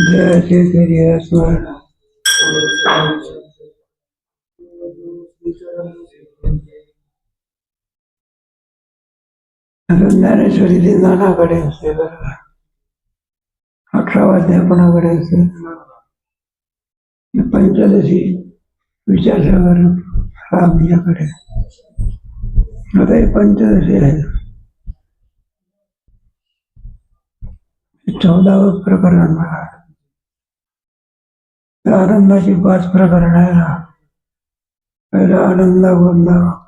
जयाचे करी स्मरण ज्ञानेश्वरी ती नानाकडे असते बरोबर 18 अध्यापनाकडे असते पंचदशी विचारसागर हा आमच्याकडे आता हे पंचदशी आहे 14वं प्रकरण आनंदाची 5 प्रकरण आहे ना पहिला आनंद गोंदा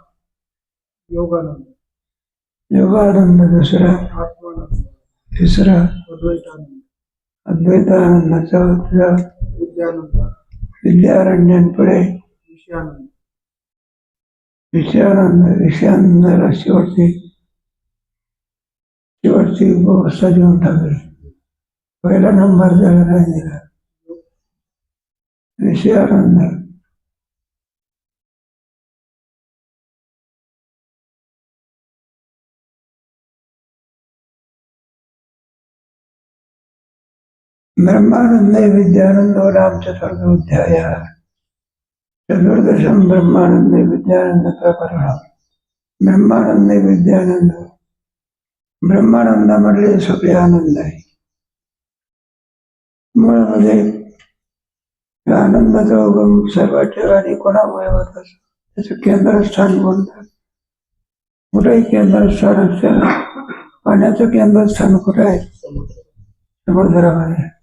योगानंद दुसरा तिसरा अद्वैतानंद चौथा विद्यारण्यन पुढे विषयानंद शेवटची व्यवस्था देऊन टाकली पहिला नंबर त्याला नाही दिला विषयानंद ब्रह्मानंद विद्यानंद राम चतुर्दोध्याय चतुर्दशम ब्रह्मानंद विद्यानंद प्रकरण ब्रह्मानंद विद्यानंद ब्रह्मानंदामधले सगळे आनंद आहे मुळामध्ये आनंदाचा उगम सर्व ठिकाणी कोणामुळे होत असतो त्याचं केंद्रस्थान बोलतात कुठेही केंद्रस्थान असतं पाण्याचं केंद्रस्थान कुठे आहे समुद्रामध्ये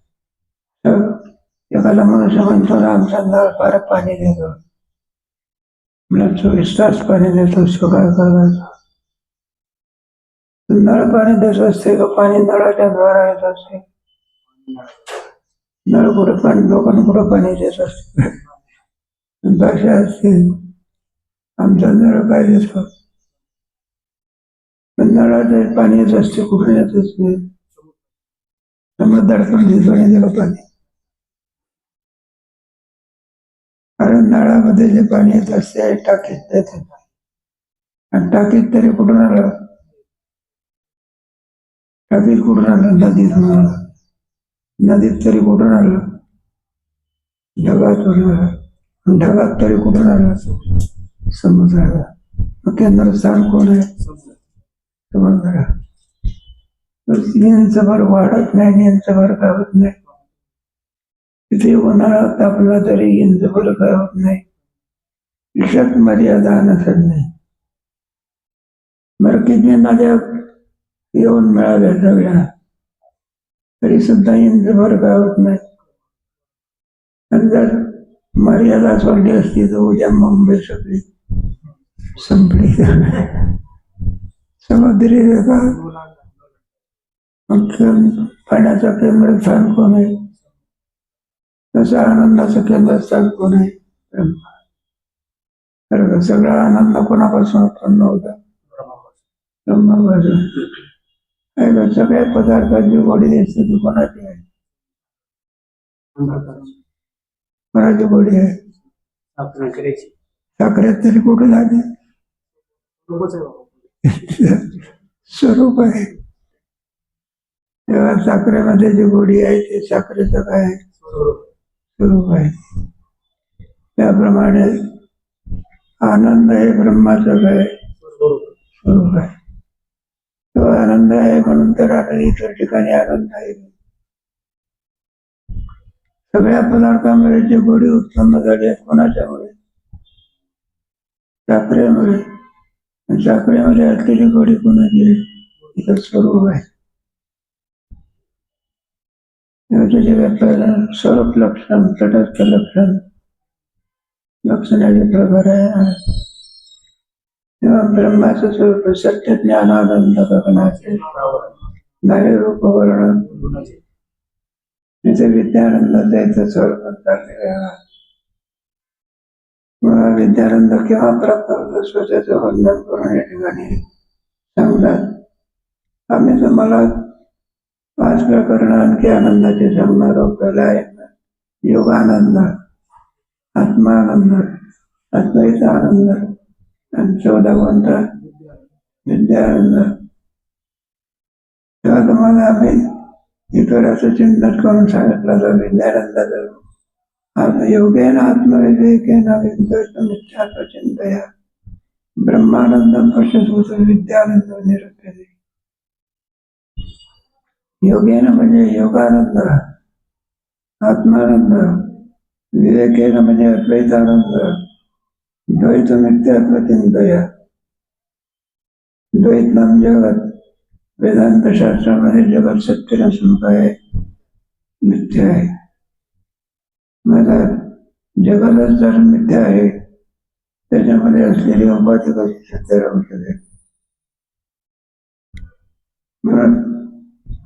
एखादा मनुष्य म्हणतो आमचा नळ फार पाणी देतो म्हणजे 24 तास पाणी देतो काय करायचं नळ पाणी देत असते का पाणी नळाच्या द्वारा येत असते नळ कुठं पाणी लोकांना कुठं पाणी देत असते भाषा असते आमचा नळ काय देतो नळाचे पाणी येत असते कुठून येत असते समुद्रातून दिसून दिलं पाणी कारण नळामध्ये जे पाणी येत असते टाकीत येत आणि टाकीत तरी कुठून आलं टाकीत कुठून आलं नदीतून आलं नदीत तरी कुठून आलं ढगातून आलं ढगात तरी कुठून आलं समुद्राला केंद्रस्थान कोण आहे समुद्र इंच भर वाढत नाही इंच भर काय होत नाही तिथे उन्हाळा तापला तरी इंच भर काय होत नाही विषात मर्यादा नसत नाही बरं किती नद्या येऊन मिळाल्या सगळ्या तरी सुद्धा इंच भर काय होत नाही आणि जर मर्यादा सोडली असती तर उद्या मुंबई सगळी संपली समुद्री रेखा पाण्याचं केंद्रस्थान कोण आहे तसं आनंदाचं केंद्रस्थान कोण आहे ब्रह्मा सगळा आनंद कोणापासून उत्पन्न होता ब्रह्मापासून सगळ्या पदार्थांची गोडी असते ती कोणाची आहे कोणाची गोडी आहे साखरेत तरी कुठे झाली स्वरूप आहे तेव्हा साखरेमध्ये जी गोडी आहे ते साखरेचं काय आहे स्वरूप आहे त्याप्रमाणे आनंद हे ब्रह्माचं काय स्वरूप आहे तो आनंद आहे म्हणून तर आता इतर ठिकाणी आनंद आहे सगळ्या पदार्थांमध्ये जी गोडी उत्पन्न झाली आहे कोणाच्यामुळे साखरेमुळे साखरेमध्ये असलेली गोडी कोणाची आहे तिचं स्वरूप आहे स्वरूप लक्षण तटस्थ लक्षण लक्षणाचे प्रकार आहे तेव्हा ब्रह्माचं स्वरूप सत्य ज्ञान आनंद गगनाचे नाही रूप वर्णन तिथे विद्यानंदाचं याचं स्वरूप चाललेलं आहे विद्यानंद केव्हा प्राप्त होतो स्वतःचं वर्णन करून या ठिकाणी सांगतात आम्ही तुम्हाला 5 प्रकरण आणखी आनंदाचे सांगणार आहोत पहिला आहे योगानंद आत्मानंद अद्वैत आनंद आणि 14 विद्यानंद तेव्हा तुम्हाला आम्ही ईश्वराचं चिंतन करून सांगितलं तर विद्यानंदाचं योगेन आत्मविवेकेन मिथ्यात्व चिंतया ब्रह्मानंदम पश्यत विद्यानंद निरुपते. योगेन म्हणजे योगानंद, आत्मानंद, विवेकेन म्हणजे अद्वैतानंद, द्वैत मिथ्यात्व चिंतया. द्वैत नाम जगत, वेदांत शास्त्रामध्ये जगत सत्य नसून काय मिथ्या आहे. मला जगतच जर मिथ्या आहे त्याच्यामध्ये असलेली उपाधी कशी सत्य राहू शकेल. म्हणून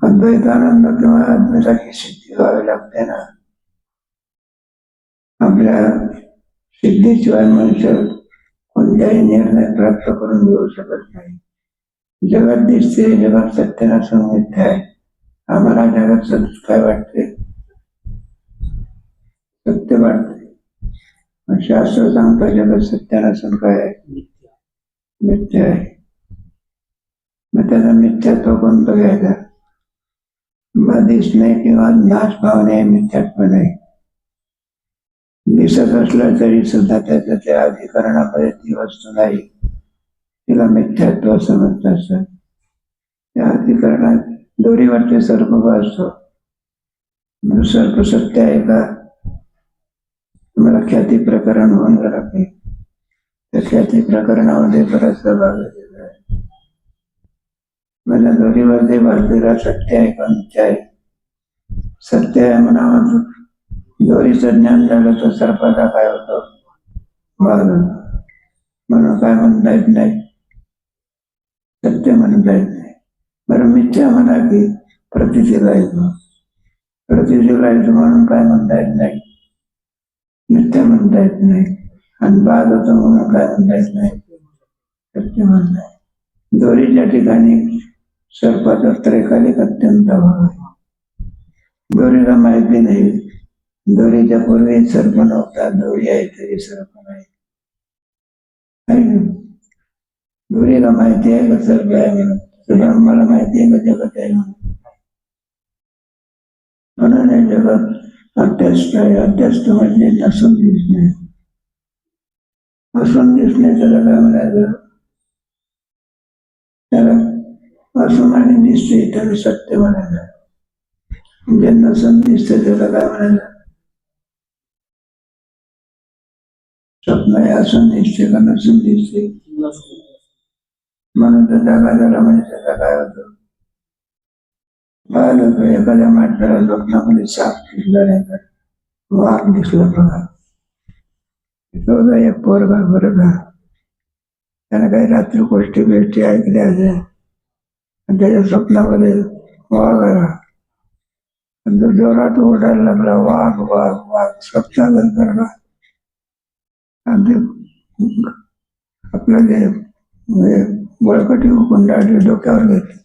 अद्वैतानंद किंवा अद्वैताची सिद्धी व्हावी लागते ना. आपल्या सिद्धीशिवाय मनुष्य कोणत्याही निर्णय प्राप्त करून घेऊ शकत नाही. जगत दिसते, जगत सत्य नसून मिथ्या आहे. आम्हाला जगत सत्य काय वाटते? सत्य वाटते. शास्त्र सांगतं जगत सत्य नसून काय आहे? मिथ्या आहे. मग त्याचा मिथ्यात्व कोणतं घ्यायचं? मग दिसणे किंवा नाश पावणे मिथ्यात्व नाही. दिसत असलं तरी सुद्धा त्याच्या त्या अधिकरणामध्ये ती वस्तू नाही, तिला मिथ्यात्व समजत असत. त्या अधिकरणात दोरीवरचे सर्प असतो. सर्प सत्य आहे का? तुम्हाला ख्याती प्रकरण होऊन गेला की त्या ख्याती प्रकरणामध्ये बराचसा भाग दिलेला आहे. मला दोरीवरती बाजलेला सत्य आहे का मिथ्या आहे? सत्य आहे म्हणावं. दोरीचं ज्ञान झालं तर सर्पाला काय होतं? म्हणून काय म्हणता येत नाही, सत्य म्हणता येत नाही. बरं मिथ्या म्हणा की प्रतिशीला येतो. प्रतिशीला येतो म्हणून काय म्हणता येत नाही, मिथ्या म्हणता येत नाही. आणि बाद होतो म्हणून काय म्हणता येत नाही, सत्य म्हणता येत. दोरीच्या ठिकाणी सर्पाचा त्रैकालिक अत्यंत अभाव आहे. दोरीला माहिती नाही, दोरीच्या पूर्वी सर्प नव्हता, दोरी आहे तरी सर्प नाही. दोरीला माहिती आहे का सर्प आहे म्हणून? ब्रह्माला माहिती आहे का जगत आहे म्हणून? म्हणून हे जगत अध्यस्त आहे. अध्यस्त म्हणजे नसून दिसणे. असून दिसणे त्याला काय म्हणायचं? त्याला असून आणि दिसते त्याला सत्य म्हणायचं. म्हणजे नसून दिसते त्याला काय म्हणायचं? स्वप्न आहे. असून दिसते का नसून दिसते? म्हणून तर जागा झाला म्हणजे त्याचा काय होतं? एखाद्या माणसाला स्वप्नामध्ये साप दिसला नाही तर वाघ दिसला बघा. तो एक पोरगा बरगा त्याने काही रात्री गोष्टी ऐकल्या असेल आणि त्याच्या स्वप्नामध्ये वाघ आला. तो जोरात ओरडायला लागला, वाघ वाघ वाघ. स्वप्नात बरगा आणि आपलं जे बळकटी गुंडाळली डोक्यावर घेतली,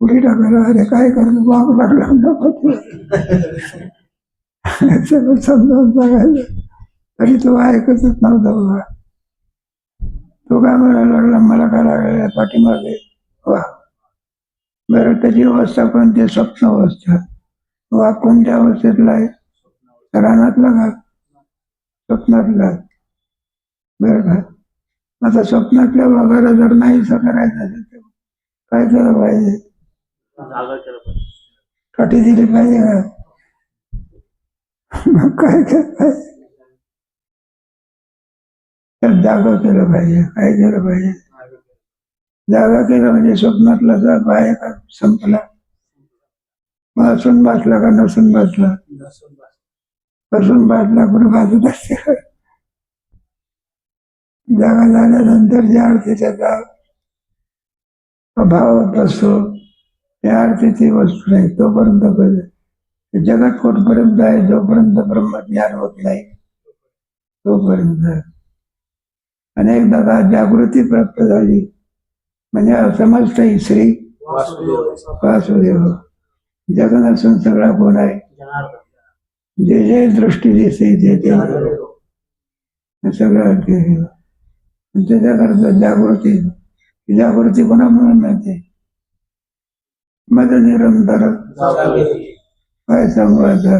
पुढे टाकायला. अरे काय करतो? वाघ लागला सगळं समजावून सांगायचं तरी तो ऐकतच नव्हता बघा. तो काय म्हणायला लागला, मला काय लागलेला पाठीमागे वा. बरं त्याची अवस्था कोणती? स्वप्न अवस्था. वाघ कोणत्या अवस्थेतला आहे? रानातला का स्वप्नातला? बरं का? आता स्वप्नातल्या वाघाला जर नाहीसं करायचं असेल तर काय केलं पाहिजे? काठी दिली पाहिजे का? मग काय केलं पाहिजे? तर जागा केलं पाहिजे. काय केलं पाहिजे? जागा केलं म्हणजे स्वप्नातला जाग आहे का संपला? मग असून बसला का नसून बसला? असून बसला कुठे बाजूत असते का? जागा झाल्यानंतर ज्या अर्थीचा जाग अभावात असतो त्या अर्थीची वस्तू नाही तोपर्यंत कळलं. जगात कुठपर्यंत आहे? जोपर्यंत ब्रह्मज्ञान होत नाही तोपर्यंत. अनेकदा का जागृती प्राप्त झाली म्हणजे समजत श्री वासुदेव. जग नसून सगळा कोण आहे? जे जे दृष्टी दिसते ते सगळं त्याच्याकरता जागृती. जागृती कोणामुळे मिळते? मग निरंतर काय सांगू आता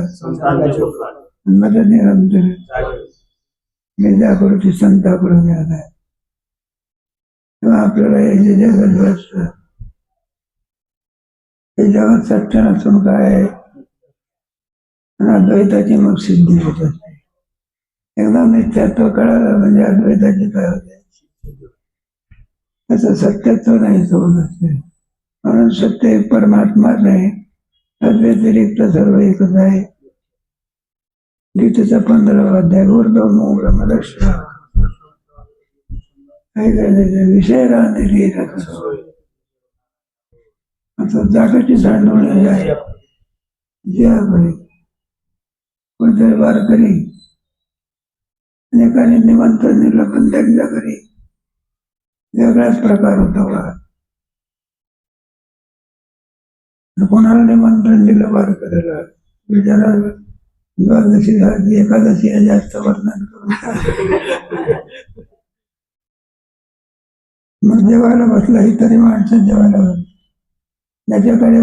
मत निरंतर मी जागृती संताकडून मिळत आहे तेव्हा आपल्याला हे जे जगात वाटतं हे जगात सत्य नसून काय आहे आणि अद्वैताची मग सिद्धी होत असते. एकदा नित्यात्व कळालं म्हणजे अद्वैताची काय होते त्याचं सत्यत्व नाही होत असते. म्हणून सत्य एक परमात्माच आहे, अद्वैतिरिक्त सर्व एकच आहे. गीतेचा 15वा अध्याय ऊर्ध्वमूलमदश्य विषय राहणे आता जागाची सांडवणी आहे जे आपण कोणत्याही वारकरी एकाने निमंत्रण दिलं पण त्यांच्या घरी वेगळाच प्रकार होता. कोणाला निमंत्रण दिलं वारकऱ्याला बिचारा द्वादशी झाली एकादशी जास्त वर्णन करून मग जेवायला बसला ही तरी माणसं जेवायला बसली. त्याच्याकडे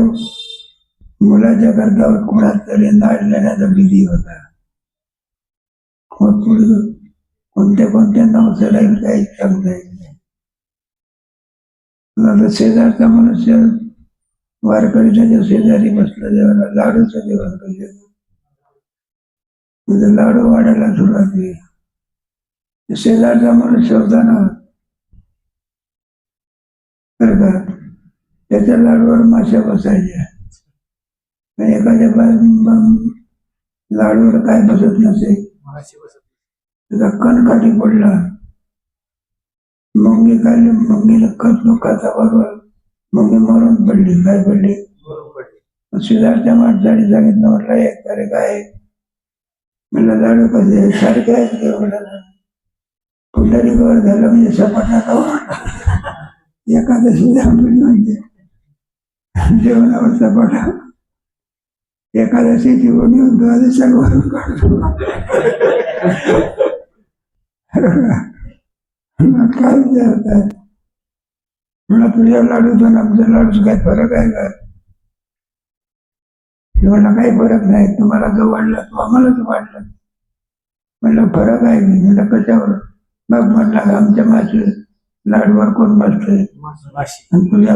मुलाच्या करता कोणात तरी नाच लेण्याचा विधी होता. कोणत्या कोणत्या नवसाला काही सांगता येत नाही. शेजारचा मनुष्य वारकरी त्याच्या शेजारी बसला जेवायला लाडूचं जेवण पाहिजे. लाडू वाढायला सुरुवात केली. शेजारचा मनुष्य होता ना तर का त्याच्या लाडूवर माश्या बसायच्या. एखाद्या लाडूवर काय बसत नसे त्याचा कण खाली पडला. मुंगी खाल्ली, मुंगीला कट खाता बरोबर मुंगी मरून पडली. काय पडली? शेजारच्या माणसाने सांगितलं म्हटलं एक करे काय म्हणलं लाडू कसे सारखे आहेत कुठल्याही वर झालं म्हणजे सपाटा खावा एकादशी थांबली म्हणजे जेवणावर सपाटा एकादशीची कोणी द्वादशावरून काढतो काय विचारतात म्हणलं तुझ्या लाडूचा आमच्या लाडूचा काही फरक आहे का? मला काही फरक नाही. तुम्हाला जो वाढला तो आम्हालाच वाढला. म्हणलं फरक आहे मी. म्हणलं कशावर? मग म्हटलं आमच्या मासे लाडूवर कोण बसतंय आणि तुझ्या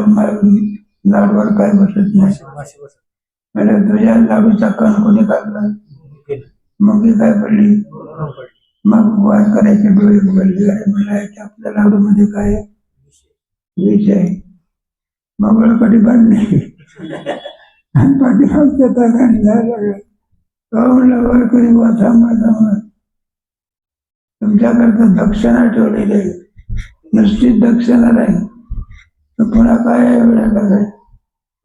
लाडूवर काय बसत नाही. म्हणलं तुझ्या लाडूचा कण कोणी काढला? मग काय पडली? मग वार करायचे डोळे उघडले. अरे म्हणलं आपल्या लाडूमध्ये काय विष आहे. मग कधी बांधली आणि पाठीमागच्या तागाने जायला लागलं. म्हणलं वारकरी वा थांबा थांबा तुमच्याकरता दक्षिणा ठेवलेली आहे. निश्चित दक्षिणा नाही तर पुन्हा काय एवढ्या काय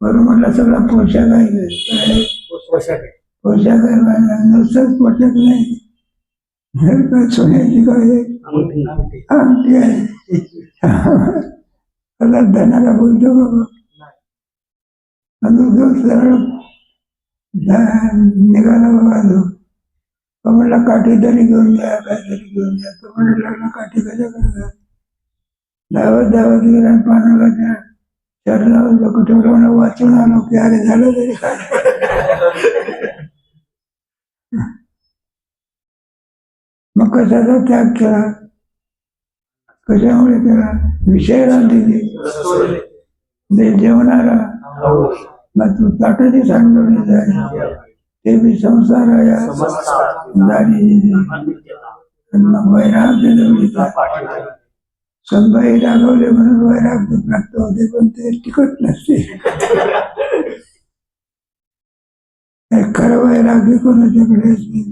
बरोबर म्हटलं सगळा पोशाख आहे. पोशाख आहे नुसतंच पोशाख नाही काय सोन्याची काय अंगठी आहे. त्याला धनाला बोलतो बाबा सरळ निघाला बाबा तो म्हणला काठी तरी घेऊन द्या काहीतरी घेऊन द्या. तो म्हणला लागला काठी कशा करतात धावत गेला पानाला शरीरावर लोक ठेवलं वाचून आलो की अरे झालं तरी काय. मग कशाचा त्याग केला कशामुळे केला? विषय राहते जेवणारा मग तू ताटाची सांगून जाय ते बी संसार आहे मग वैराग्य संभाई रागवले म्हणून वैराग्य प्राप्त होते पण ते टिकत नसते. खरं वैराग्य कोणाच्याकडे असते?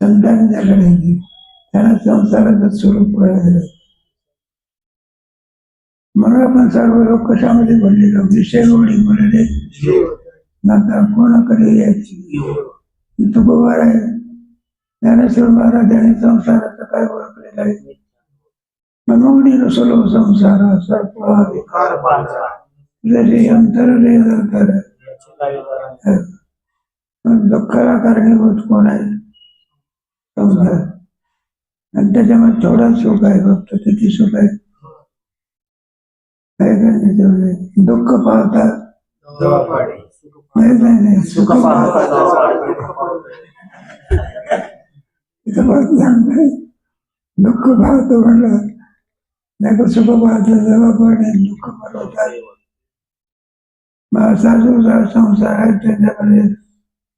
संतांच्याकडे असते. त्यांना संसाराचं स्वरूप कळालं. म्हणून आपण सर्व लोक कशामध्ये बोललेलो विषय गोडी बोलले आता कोणाकडे यायची तुकोबार आहे. ज्ञानेश्वर महाराजांनी संसाराचं काय ओळखलेलं आहे? मनोगडी रसलो संसारा सर्प जरी अंतरले दुःखाला कारणीभूत कोण आहे? संसार. आणि त्याच्यामध्ये थोडा सुख आहे फक्त किती सुख आहे काय करण्याचं दुःख पाहता नाही सुख इथं सांगताय दुःख पाहतो म्हणलं नाही का सुख पाहतो जेव्हा पण दुःख पाहतात साधूचा संसार आहे त्याच्यामध्ये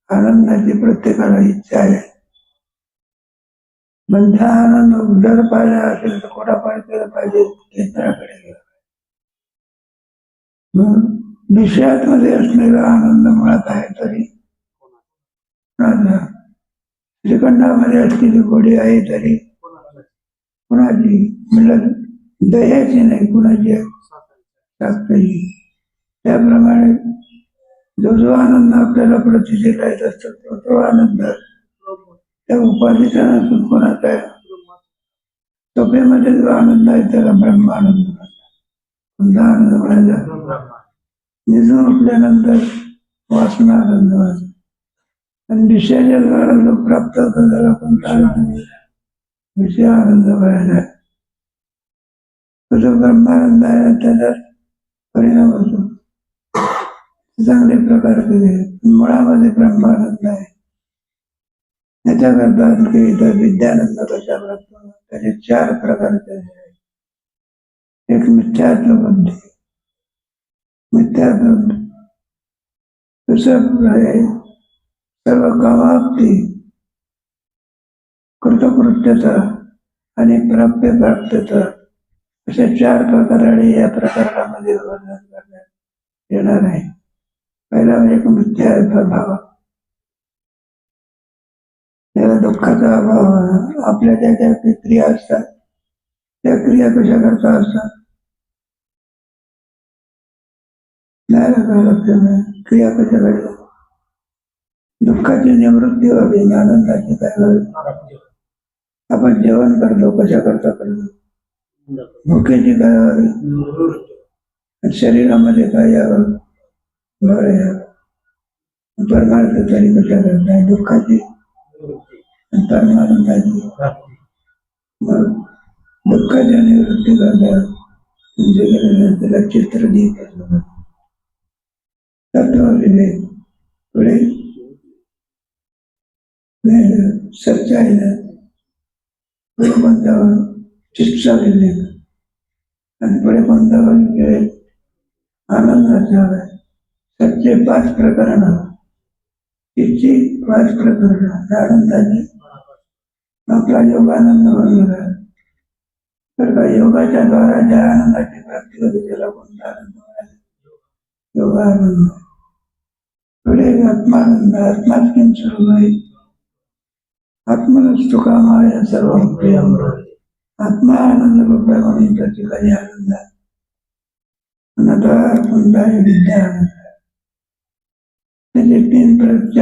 आनंदाची प्रत्येकाला इच्छा आहे पण त्या आनंद जर पाहिला असेल तर कोणापर्यंत पाहिजे केंद्राकडे गेला विषयामध्ये असलेला आनंद मुळात आहे तरी श्रीखंडामध्ये असलेली गोडी आहे तरी कुणाची म्हणलं दयाची नाही कुणाची साखरेची त्याप्रमाणे जो आनंद आपल्याला प्रतिष्ठेला येत असतो तो आनंद त्या उपाधीचा नसून कोणाचा आहे झोपेमध्ये जो आनंद आहे त्याला ब्रह्मानंद म्हणतात आनंद म्हणायचा निजून उठल्यानंतर वासना आनंद व्हायचा आणि विषयाच्या द्वारा जो प्राप्त होतो त्याला कोणता आनंद विषय आनंद व्हायला तो जो ब्रह्मानंद आहे त्याचा परिणाम होतो चांगले प्रकार मुळामध्ये ब्रह्मानंद आहे याच्याकरता आणखी इथं विद्यानंद कशा प्राप्त होतात त्याचे 4 प्रकारचे एक मिथ्यात्व बुद्धी दुसरं आहे सर्व कामाप्ती कृतकृत्यता आणि प्राप्यता अशा 4 प्रकाराने या प्रकारामध्ये वर्णन करण्यात येणार आहे पहिला एक मिथ्यात्व भाव त्याला दुःखाचा अभाव आपल्या ज्या ज्या क्रिया असतात त्या क्रिया कशा करता असतात नाही क्रिया कशा करतात दुःखाची निवृत्ती व्हावी आनंदाची काय व्हावी आपण जेवण करतो कशा करता करतो भुकेची काय व्हावी शरीरामध्ये काय यावं बरं यावं परमार्थ तरी कशा करताय दुःखाची परमानंदाची मग दुःखाच्या निवृत्ती करता तुमचे गेले त्याला चित्र दीप तत्व विवेक पुढे सच्चाईला पुढे कोणता शिक्षा विवेक आणि पुढे कोणता विवेक आनंदाचा आहे सच्चे 5 प्रकरण तिची 5 प्रकरण आनंदाची आपला योगानंद वगैरे तर का योगाच्या द्वारा ज्या आनंदाची प्राप्ती होते त्याला कोणता आनंद मिळाला योगानंद पुढे आत्मानंद आत्माच किम स्वरूप आहे आत्मनस्तु कामाय सर्व प्रियम आत्मा आनंद रूपाय म्हणून त्या ठिकाणी आनंद कोणता आहे विद्या आनंद त्याचे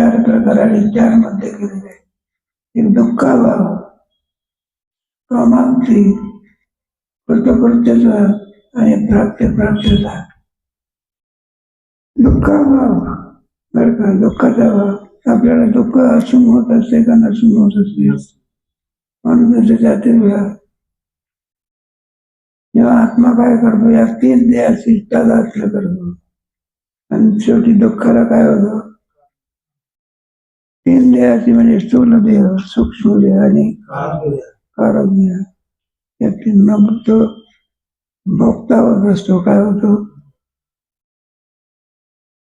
4 प्रकार आणि 4 मध्ये केलेले एक दुःखाभाव कामाप्ती कृतकृत्यता आणि प्राप्तीचा दुःखाभाव बरं का दुःखाचा भाव आपल्याला दुःख असून होत असते का नसून होत असते म्हणून त्याच्यातील जेव्हा आत्मा काय करतो या 3 देहाची तादात्म्य करतो आणि शेवटी दुःखाला काय होतं 3 देहाची म्हणजे स्थूल देह सूक्ष्म देह आणि कारण देह या 3 तो भोगता होत असतो काय होतो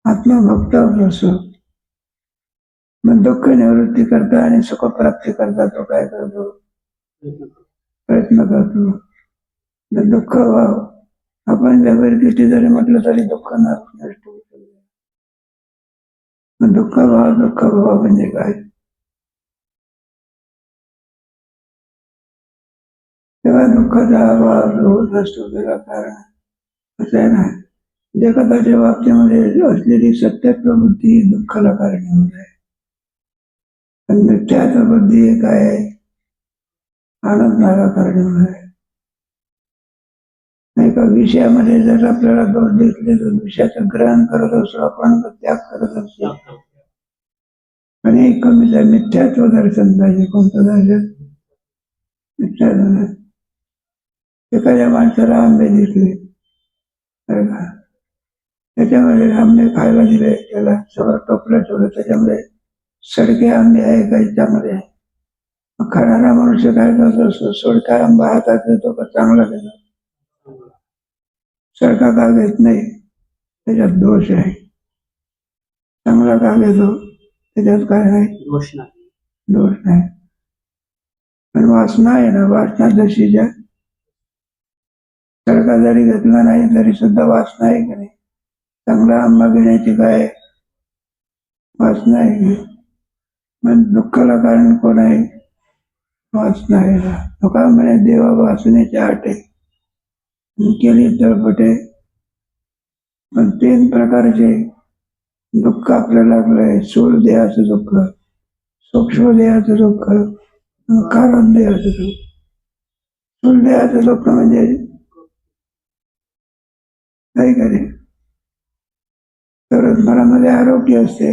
आत्मा भोगता होत असतो मग दुःख निवृत्ती करता आणि सुख प्राप्ती करता तो काय करतो प्रयत्न करतो दुःख व्हाव आपण जवळ किती जरी म्हटलं तरी दुःख नष्ट होऊ शकतो दुःख भाव म्हणजे काय तेव्हा दुःखाचा अभाव होत असतो त्याला कारण असं आहे ना जगताच्या बाबतीमध्ये असलेली सत्यात्व बुद्धी दुःखाला कारणीभूत आहे पण मिथ्यात्व बुद्धी हे काय आहे आनंदाला कारणीभूत आहे एका विषयामध्ये जर आपल्याला दोष दिसले तर विषयाचं ग्रहण करत असतो आपण त्याग करत असतो आणि कमी मिथ्यात्व दर्शन पाहिजे कोणतं दर्शन मिथ्यात्व एखाद्या माणसाला आंबे दिसले का त्याच्यामध्ये आंबे खायला दिले, त्याला सगळं टोपलं ठेवलं, त्याच्यामध्ये सडके आंबे आहे काही चांगले आहे. मग खाणारा मनुष्य काय करतो, सडका आंबा हातात घेतो का चांगला घेतो? सडका का घेत नाही? त्याच्यात दोष आहे. चांगला का घेतो? त्याच्यात काय आहे? दोष नाही. पण वासना आहे ना, वासना जशी ज्या सडका जरी घेतला नाही तरी सुद्धा वासना आहे की नाही? चांगला आंबा घेण्याची काय वासना आहे? मग दुःखाला कारण कोण आहे? वासना आहे ना. तुका म्हणे देवा वासनेच्या आटे केली तळपटे. पण 3 प्रकारचे दुःख आपल्याला लागलंय. स्थूल देहाचं दुःख, सूक्ष्म देहाचं दुःख, कारण देहाचं दुःख. स्थूल देहाचं दुःख म्हणजे काय करे, तरुणपणामध्ये आरोग्य असते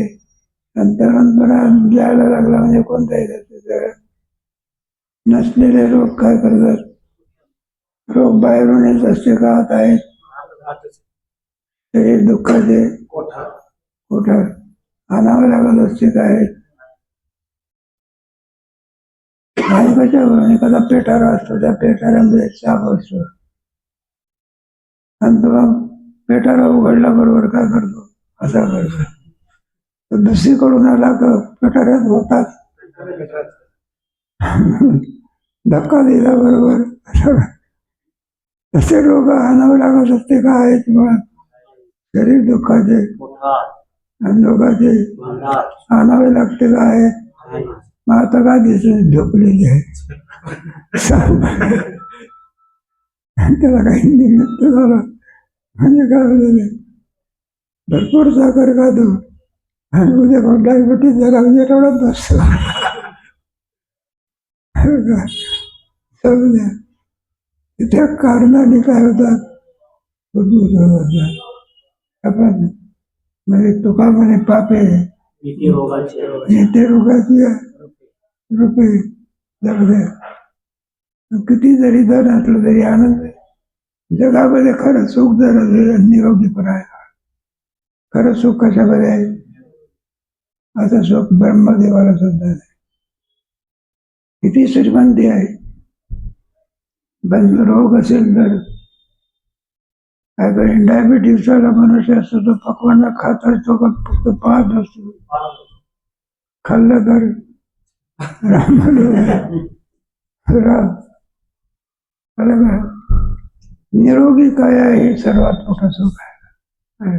आणि तरुणपणा जायला लागला म्हणजे कोणताही नसलेले रोग काय करतात? रोग बाहेरून येत असते का आत आहेत? शरीर दुःखाचे कोठार आणावं लागत असते काय? आणि कशावर? एखादा पेटारा असतो, त्या पेटाऱ्यामध्ये साप असतो आणि तो पेटारा उघडला बरोबर काय करतो? असा करतो. तो दुसरीकडून आला का पेटाऱ्यात होतात धक्का दिला बरोबर. तसे रोग आणावे लागत असते का आहेत? मुळात शरीर दुःखाचे आणि रोगाचे आणावे लागते का आहेत? मग आता काय दिसत झोपलेली आहे त्याला काही निमित्त झालं म्हणजे काय झालेलं, भरपूर साखर खातो आणि उद्या मग डायबिटीज जरा उजेडात बसतो. समजा त्या कारणाने काय होतात? उद्भूत होतात. आपण म्हणजे तुका म्हणे पापे नेते रोगाची रुपये जगदे. किती जरी धन असलं तरी आनंद आहे. जगामध्ये खरं सुख जर निरोगीपणा आहे. खरं सुख कशामध्ये आहे? असं सुख ब्रह्मदेवाला सुद्धा आहे. किती श्रीमंती आहे, पण रोग असेल तर काय करेन? डायबिटीस वाला मनुष्य असतो तो पकवान खात असतो का फक्त पाहत असतो? खाल्लं तर निरोगी काय आहे हे सर्वात मोठं सुख आहे.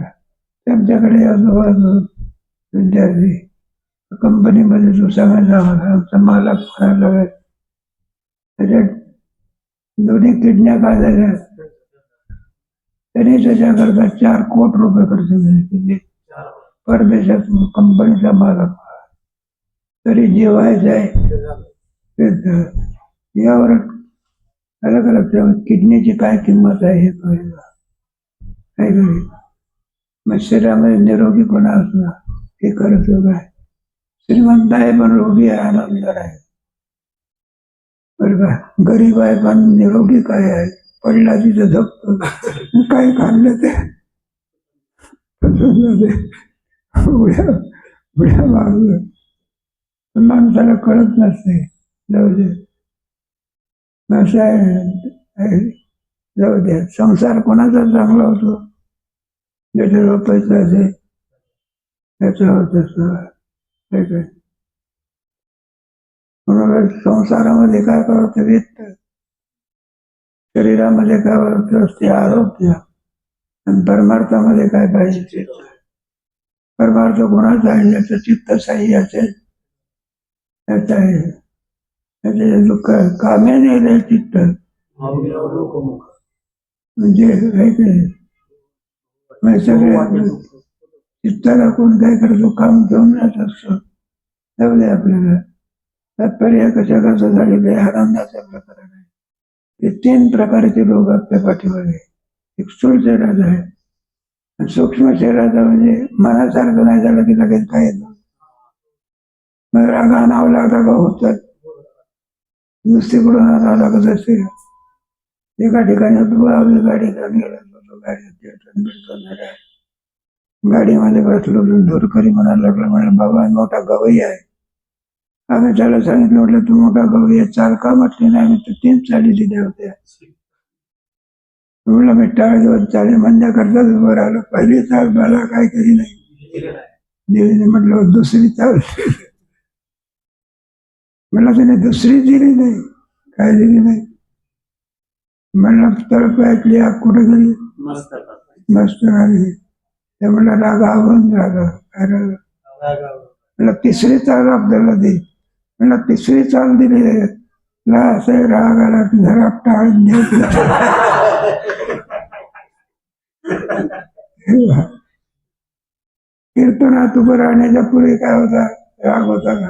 त्यांच्याकडे आजूबाजू विद्यार्थी कंपनीमध्ये जो सांगायचा आमचा मालक म्हणायला लागला, त्याच्यात 2 किडन्या काय झाल्या, त्यांनी त्याच्याकरता 4 कोटी रुपये खर्च केले. परदेशात कंपनीचा मालक तरी जेवायचं आहे. यावर अलग अलग किडनीची काय किंमत आहे हे कळलं काय करेल. मग शरीरामध्ये निरोगीपणा असणं हे खरं सुख आहे. श्रीमंत आहे पण रोगी आहे, आनंददार आहे. बरं का? गरीब आहे पण निरोगी काय आहे? पडला तिथं झोपतो, काय खाल्लं ते उड्या मारलं. माणसाला कळत नसते. जाऊ दे, असं आहे. जाऊ द्या. संसार कोणाचा चांगला होतो? ज्याच्याजवळ पैसा असेल त्याचा होत असतो. म्हणून संसारामध्ये काय करत व्यक्त, शरीरामध्ये काय करत असते आरोग्य, आणि परमार्थामध्ये काय पाहिजे? परमार्थ कोणाचा आहे? ज्याचं चित्त साई असेल त्याचा आहे. त्याचे दुःख काम्याने चित्त म्हणजे सगळे चित्ताला कोण काय करतो? काम घेऊन जात असतो. जाऊ दे आपल्याला. तात्पर्य कशा कसं झालेलं आहे? आनंदाचा प्रकार आहे. हे 3 प्रकारचे रोग आपल्या पाठीमागे. एक स्थूल शरीराचा आहे, सूक्ष्म शरीराचा म्हणजे मनासारखं नाही झालं की लगेच काय येतं, मग राग आणावं लागला का होतात. नुसतीकडून आणावं लागत असते. एका ठिकाणी होतो एका ठिकाणी गेला गाडी गाडीमध्ये बसलो तर धुरकरी म्हणायला लागला, म्हणलं बाबा मोठा गवई आहे. आम्ही त्याला सांगितलं, म्हटलं तू मोठा गवई आहे, चाल का म्हटली नाही, आम्ही तर 3 चाली दिल्या होत्या. म्हणलं मी टाळ देऊन चाली म्हणजे करताच उभं राहिलो. पहिली चाल मला काय करी नाही दिली नाही. म्हटलं दुसरी चाल मला त्याने दुसरी दिली नाही, काय दिली नाही. म्हणलं तळपायातली आग कुठे गेली, मस्त आली. ते म्हणलं रागा आवून रागा काय रागा. म्हणलं तिसरी चाल आपल्याला दे. म्हणलं तिसरी चाल दिली ना, असं राग आला की घरात टाळ कीर्तनात उभं राहण्याच्या पुढे काय होता, राग होता का?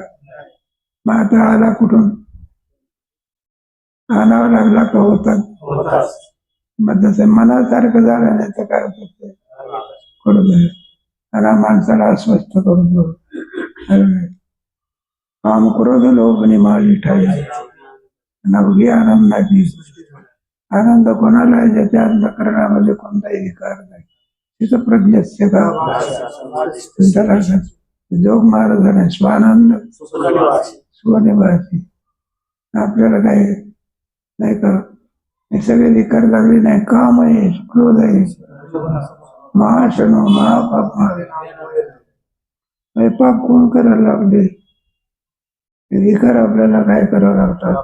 मग आता आला कुठून, आणावा लागला का होतात. मग तसं मनासारखं झालं नाही तर काय होतं ते करू दे. आणि माणसाला अस्वस्थ करून दो. काम क्रोध लोभ माझी ठाई नवगी आनंदाची. आनंद कोणाला आहे ज्याच्या अंतःकरणामध्ये कोणताही विकार नाही, तिथं प्रज्ञस्य का जोग महाराजांना स्वानंद स्वनिवासी. आपल्याला काही नाही का, हे सगळे विकार लागले नाही. काम आहे, क्रोध आहे, महाशनो महापाप हे पाप कोण करायला लागले, विकार आपल्याला काय करावं लागतात.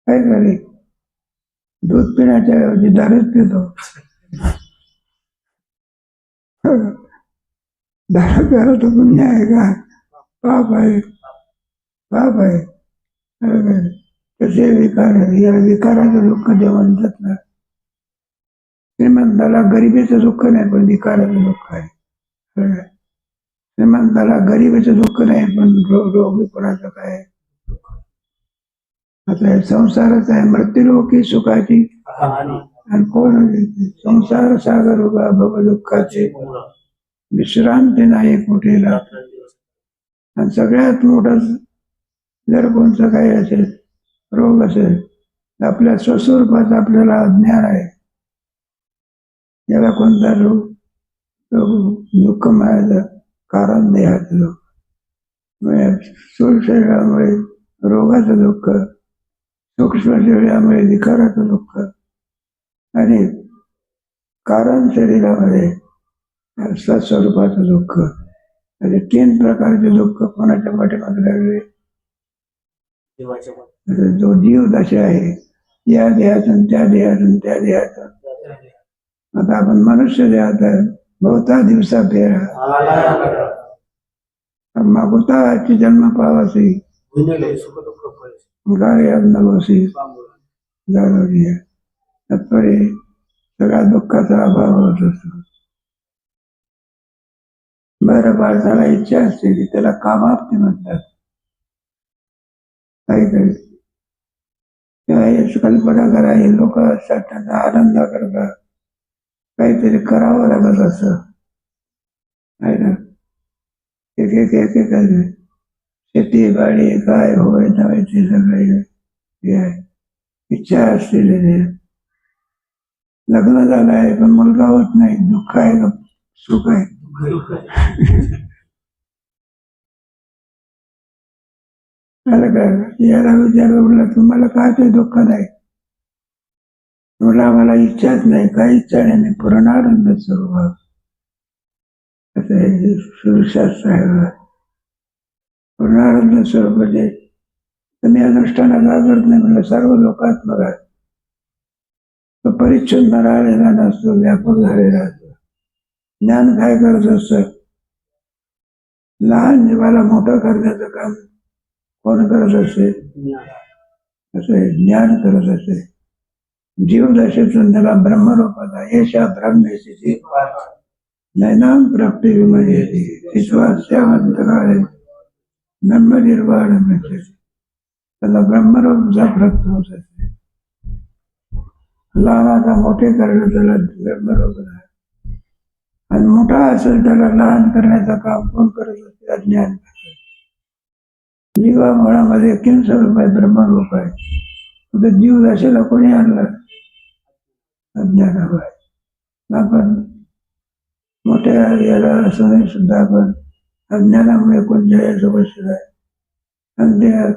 काय करे, दूध पिण्याच्या ऐवजी दारूच पितो. दारू प्यायला तर पुण्य आहे का, पाप आहे, पाप आहे. तसे विकार आहे. या विकाराचं दुःख जे म्हणतात ना, श्रीमंताला गरिबीचं दुःख नाही पण विकाराचं दुःख आहे. श्रीमंताला गरिबीचं दुःख नाही पण रोगीपणाचं काय. आता संसारच आहे, मृत्यूलोकी सुखाची आणि कोण संसार सागर उभा भव दुःखाचे विश्रांती नाही कुठेला. आणि सगळ्यात मोठं जर कोणतं काही असेल, रोग असेल, तर आपल्या स्वस्वरूपाचं आपल्याला अज्ञान आहे. ज्याला कोणता रोग दुःख मिळायचं कारण देहाचं दुःख, स्थूल शरीरामुळे रोगाचं दुःख, सूक्ष्म शरीरामुळे विकाराचं दुःख आणि कारण शरीरामध्ये स्वस्वरूपाचं दुःख. असे 3 प्रकारचे दुःख कोणाच्या पाठीमागे लागले. जो जीव दशा आहे, या देहातून त्या देहातून त्या देहातून. आता आपण मनुष्य देहात आहे, बहुता दिवसा फेरा मागुता आजची जन्म पावासी गाय अन्नवसी जाणवली आहे. तत्परे सगळ्या दुःखाचा अभाव होत असतो. बरं, माणसाला इच्छा असते की त्याला कामाप्ती म्हणतात. काही कल्पना करा, हे लोक असतात त्यांना आनंद करतात, काहीतरी करावं लागत असं आहे ना. एक शेती बाडी काय होय नव्हे ते सगळे हे आहे. इच्छा असलेली लग्न झालं आहे पण मुलगा होत नाही, दुःख आहे का सुख आहे. याला विचारलं, म्हटलं तुम्हाला काय ते दुःख नाही. म्हटलं आम्हाला इच्छाच नाही, काही इच्छा नाही, मी पूर्णानंद स्वरूप. सुशास्त्र आहे, पूर्णानंद स्वरूप म्हणजे तुम्ही अनुष्ठानाला करत नाही. म्हणलं सर्व लोकात्मक आहे, तो परिच्छिन्न राहिलेला नसतो, व्यापक झालेला असतो. ज्ञान काय करत असतं, लहान जीवाला मोठं करण्याचं काम कोण करत असते, असं ज्ञान करत असते. जीवदशेतून त्याला ब्रह्मरूपाचा येशा ब्रह्मेशी नैनाम प्राप्ती विमर्यते विश्वास्यामंतकाळे ब्रह्मनिर्वाण मिळते. त्याला ब्रह्मरूपचा प्राप्त होत असते. लहानाचा मोठे करणं त्याला ब्रह्मरूप आहे. आणि मोठा असेल त्याला लहान करण्याचं काम कोण करत असते, अज्ञान. जीवामुळामध्ये किम स्वरूप आहे, ब्रह्मरूप आहे. जीव दशेला कोणी आणलं, अज्ञानामुळे. आपण मोठ्या याला असूनही सुद्धा आपण अज्ञानामुळे कोणत्या बसलेला आहे. आणि त्या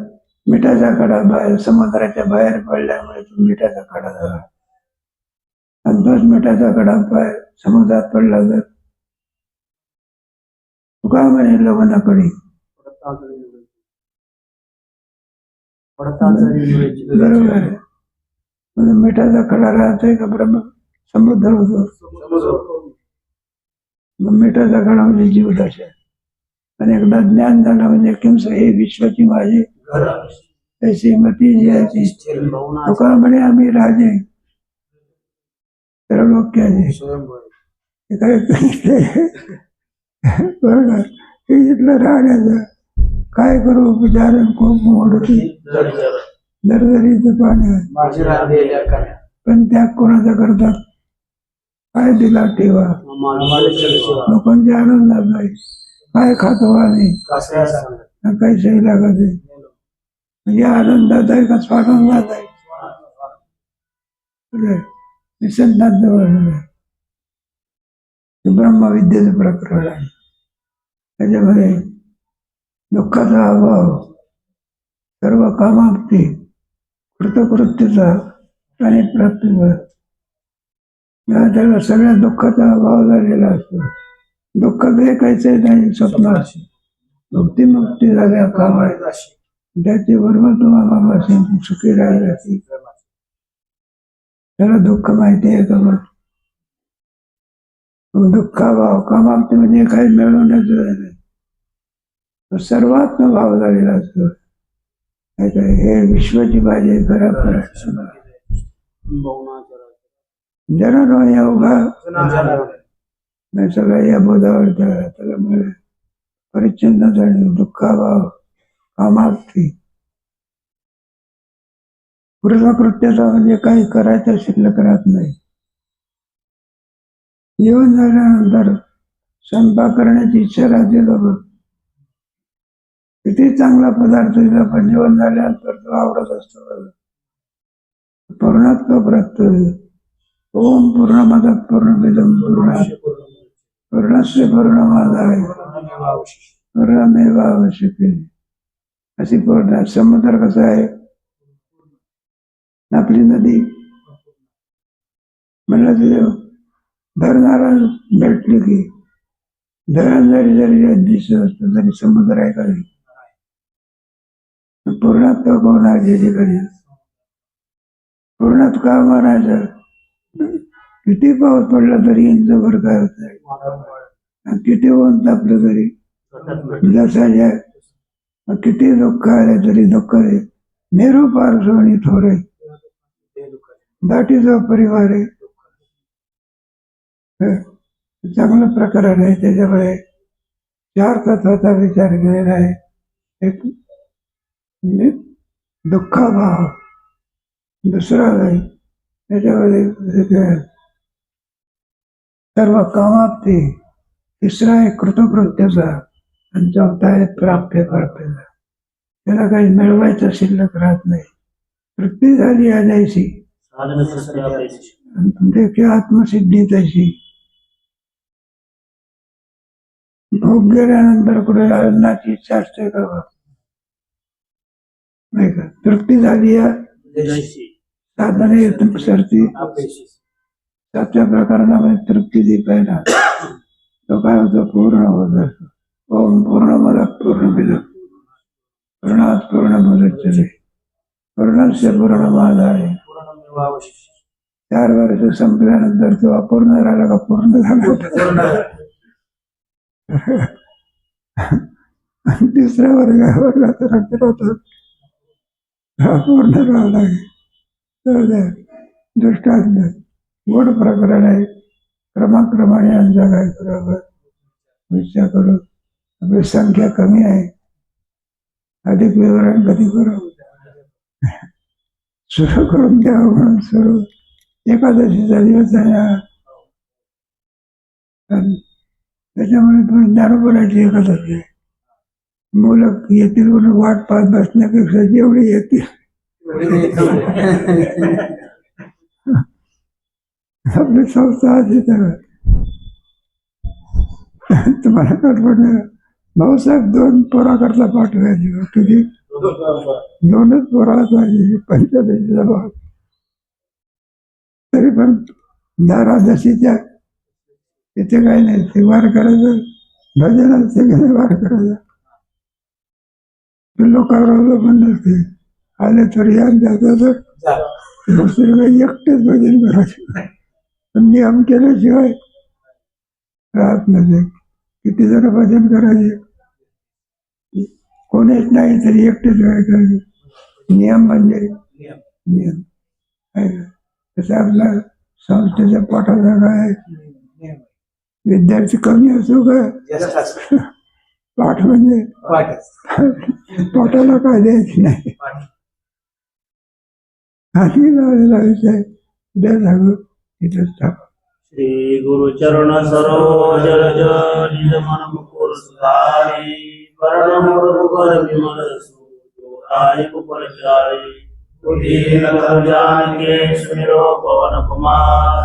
मिठाचा कडा बाहेर समुद्राच्या बाहेर पडल्यामुळे तो मिठाचा कडा झाला. आणि तोच मिठाचा कडा बाहेर समुद्रात पडला तर तुका म्हणे लवणाकडे बरोबर आहे. म्हणून मिठाचा कडा राहतोय का ब्रह्म समुद्र होतो. मग मिठाचा कडा म्हणजे जीवदशा. आणि एकदा ज्ञान झालं म्हणजे किंच हे विश्वाची माझी तशी मती जी तुका म्हणे आम्ही राजे त्रैलोक्याचे काय बरोबर हे इथलं राहण्याचं काय करू विचार खूप मोठी दरदरीचं पाणी पण त्याग कोणाचा करतात काय दिला ठेवा लोकांच्या आनंदात नाही काय खातो आणि काही सही लागत आहे म्हणजे आनंदात आहे का स्वानंदात आहे. संतांत ब्रह्मविद्येचं प्रकरण आहे. त्याच्यामध्ये दुःखाचा अभाव सर्व कामाप्ती कृतकृत्यता आणि प्राप्ती त्याला सगळ्या दुःखाचा अभाव झालेला असतो. दुःख काहीच नाही स्वप्न मुक्ती मुक्ती झाल्या कामा त्याची बरोबर तुम्हाला सुखी राहिला त्याला दुःख माहिती आहे का मग दुःखाभाव कामाप्ती म्हणजे काही मिळवण्याचं सर्वात्म भाव झालेला असतो. हे विश्वाची पाहिजे खरा जरा अवघा सगळ्या या बोधावर त्याला मिळेल परिच्छिन्न झाले दुःखाभाव कामाप्ती कृतकृत्यता म्हणजे काही करायचं शिल्लक राहत नाही. जेवण झाल्यानंतर स्वयंपाक करण्याची इच्छा राहते बाबा किती चांगला पदार्थ दिला पण जेवण झाल्यानंतर तो आवडत असतो. पूर्णत्व प्राप्त ओम पूर्णमद पूर्णमिदं पूर्णस्य पूर्णमादाय पूर्णमेवावशिष्यते अशी पूर्ण. समुद्र कसा आहे आपली नदी म्हणलं तुझे धरणारा भेटली की धरण जरी जरी दिसत असतं तरी समुद्र आहे का पूर्णत्व कोणाचे कधी पूर्णात का म्हणायचं किती पाऊस पडला तरी इंचभर काय होत नाही किती ऊन तापलं तरी जसा किती दुःख आले तरी दुःख मेरू पार्श्वनी थोरे दाटीचा परिवार आहे. चांगलं प्रकरण आहे. त्याच्यामुळे 4 तत्वाचा विचार केलेला आहे. एक दुःखाभाव दुसरा आहे त्याच्यामध्ये सर्व कामाप्ती तिसरा आहे कृतकृत्यता आणि चौथा आहे प्राप्य प्राप्यता. त्याला काही मिळवायचं शिल्लक राहत नाही. तृप्ती झाली आणायची देखील आत्मसिद्धी तशी भोग गेल्यानंतर कुठे अन्नाची इच्छा असते का नाही का. तृप्ती झाली साधने सरती 7व्या प्रकरणामध्ये तृप्ती दिपायला तो काय होतो पूर्ण होत असतो. ओम पूर्णमद पूर्णमिदं पूर्णात् पूर्णमुदच्यते पूर्णस्य पूर्णमादाय 4 वर्ष संपल्यानंतर तो अपूर्ण राहिला का पूर्ण झाला. तिसऱ्या वर्गात पूर्ण राहिला दृष्टांत गोड प्रकरण आहे. क्रमाक्रमाने यांचा काय बरोबर विचार करू. आपली संख्या कमी आहे. अधिक विवरण कधी करू सुरू करून द्यावं म्हणून सुरू एकादशीचा दिवस आहे. त्याच्यामुळे तुम्ही ज्ञानोबराची एकादशी आहे. मुलं येतील म्हणून वाट पाहत बसण्यापेक्षा जेवढी येतील आपली संस्था अशी तुम्हाला कल्पना भाऊसाहेब 2 पोराकरता पाठवायचे तुझी 2च पोराचा 85चा भाग. तरी पण दारा दशीच्या तिथे काही नाही, ते वार करायचं, भजन असते की वार करायचं. लोकांवर अवलंबून नसते, आले तर या, जाता तर दुसरे काही एकटेच भजन करायचे. पण नियम केल्याशिवाय राहत नाही. किती जण भजन करायचे, कोणीच नाही तरी एकटेच वेळ करायचे. नियम म्हणजे नियम आहे. तसं आपला संस्थेच्या पोटाचा काय विद्यार्थी कमी असो का पाठ म्हणजे पोटाला काय द्यायची नाही. हाती लावलेला विषय द्या सांगू तिथंच थांबा. श्री गुरुचरण सरोज रज निज मन मुकुर सुधारी वरण मुकुर विमल सुराय कुपर जाय बुद्धि न जान के सुमिरो पवन कुमार.